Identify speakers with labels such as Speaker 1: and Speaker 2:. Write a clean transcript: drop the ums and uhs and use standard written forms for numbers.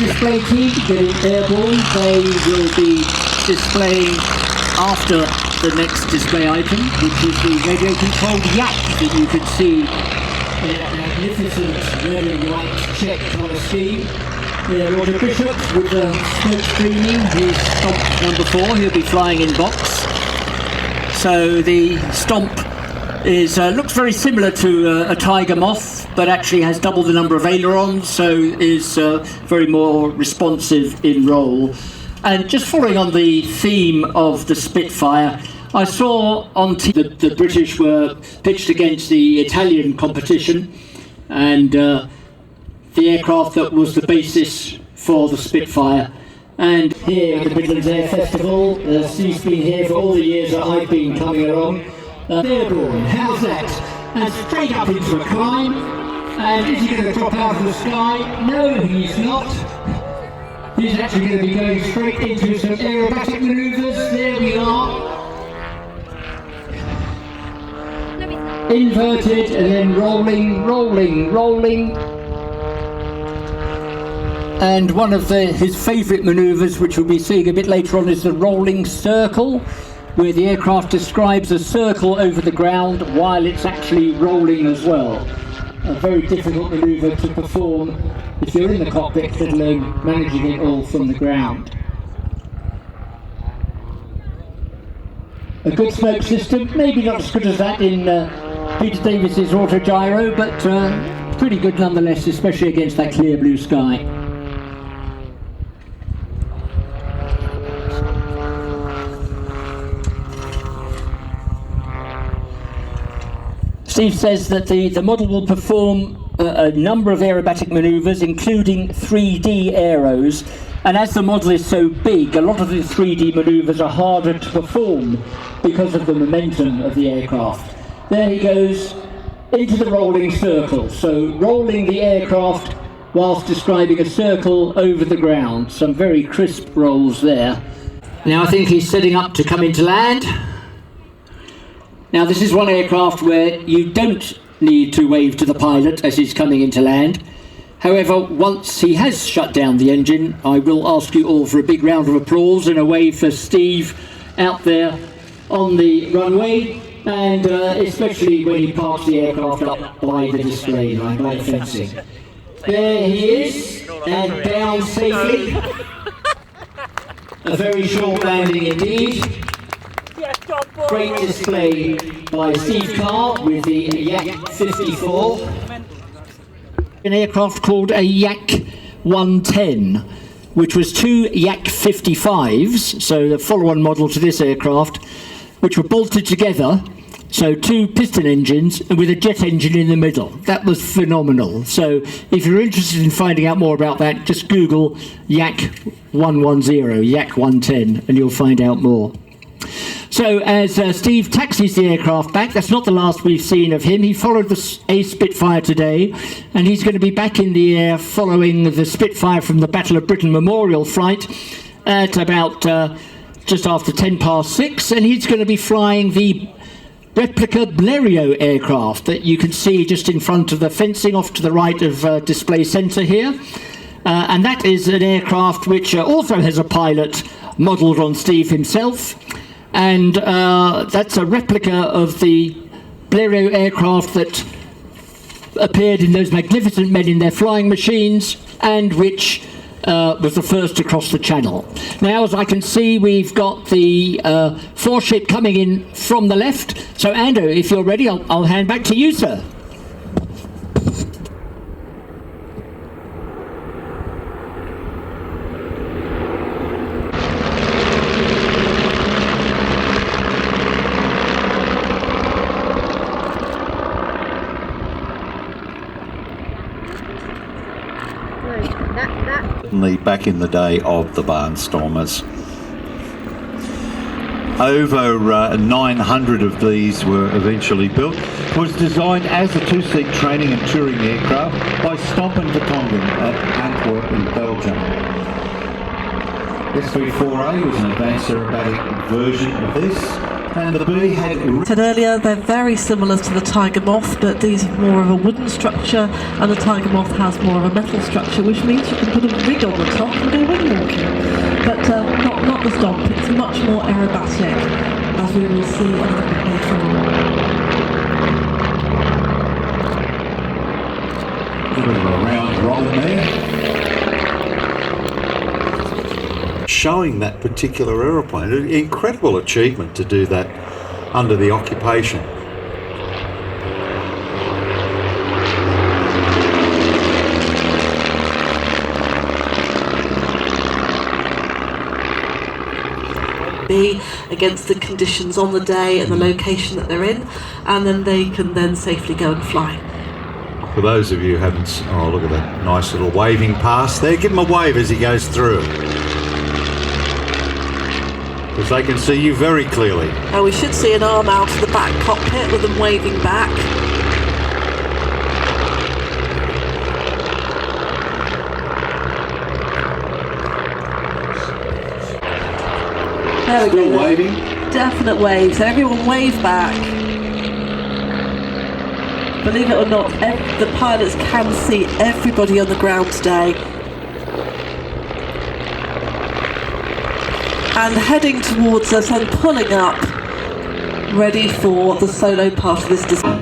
Speaker 1: display team getting airborne. They will be displaying after the next display item, which is the radio controlled yak that you can see in that magnificent red and white checked colour scheme. Roger Bishop with the smoke screening, his Stomp number 4, he'll be flying in box. So the Stomp is looks very similar to a tiger moth, but actually has double the number of ailerons, so is very more responsive in roll. And just following on the theme of the Spitfire, I saw on TV the British were pitched against the Italian competition, and the aircraft that was the basis for the Spitfire. And here at the Midlands Air Festival, Steve's been here for all the years that I've been coming along. Airborne, how's that? And straight up into a climb. And is he going to drop out of the sky? No, he's not. He's actually going to be going straight into some aerobatic manoeuvres. There we are. Inverted and then rolling, rolling, rolling. And one of his favourite manoeuvres, which we'll be seeing a bit later on, is the rolling circle, where the aircraft describes a circle over the ground while it's actually rolling as well. A very difficult manoeuvre to perform if you're in the cockpit, let alone managing it all from the ground. A good smoke system, maybe not as good as that in Peter Davis's autogyro, but pretty good nonetheless, especially against that clear blue sky. Steve says that the model will perform a number of aerobatic manoeuvres, including 3D aeros, and as the model is so big, a lot of the 3D manoeuvres are harder to perform because of the momentum of the aircraft. There he goes into the rolling circle, so rolling the aircraft whilst describing a circle over the ground. Some very crisp rolls there. Now I think he's setting up to come into land. Now this is one aircraft where you don't need to wave to the pilot as he's coming into land. However, once he has shut down the engine, I will ask you all for a big round of applause and a wave for Steve out there on the runway, and especially when he parks the aircraft up by the display line, by the fencing. There he is, and down safely. A very short landing indeed. Great display by Steve Carr with the Yak 54. An aircraft called a Yak 110, which was two Yak 55s, so the follow-on model to this aircraft, which were bolted together, so two piston engines with a jet engine in the middle. That was phenomenal. So if you're interested in finding out more about that, just Google Yak 110, Yak 110, and you'll find out more. So as Steve taxis the aircraft back, that's not the last we've seen of him. He followed a Spitfire today, and he's going to be back in the air following the Spitfire from the Battle of Britain Memorial flight at about just after 6:10, and he's going to be flying the replica Blériot aircraft that you can see just in front of the fencing off to the right of display centre here. And that is an aircraft which also has a pilot modelled on Steve himself. And that's a replica of the Blériot aircraft that appeared in those magnificent men in their flying machines, and which was the first to cross the channel. Now, as I can see, we've got the foreship coming in from the left. So, Andrew, if you're ready, I'll hand back to you, sir.
Speaker 2: Back in the day of the Barnstormers. Over 900 of these were eventually built. It was designed as a two-seat training and touring aircraft by Stomp and Vertonghen at Antwerp in Belgium. SV4A was an advanced aerobatic version of this. And the bee had
Speaker 3: Said earlier, they're very similar to the tiger moth, but these are more of a wooden structure, and the tiger moth has more of a metal structure, which means you can put a rig on the top and go wing walking. But not the stomp, it's much more aerobatic, as we will see a little bit later on.
Speaker 2: a bit of a round robin there. Showing that particular aeroplane, an incredible achievement to do that under the occupation.
Speaker 3: Be against the conditions on the day and the location that they're in, and then they can then safely go and fly.
Speaker 2: For those of you who haven't, oh look at that nice little waving pass there. Give him a wave as he goes through, because they can see you very clearly.
Speaker 3: Now we should see an arm out of the back cockpit with them waving back. There we
Speaker 2: Still
Speaker 3: go.
Speaker 2: waving.
Speaker 3: Definite wave, so everyone wave back. Believe it or not, the pilots can see everybody on the ground today. And heading towards us and pulling up, ready for the solo part of this display.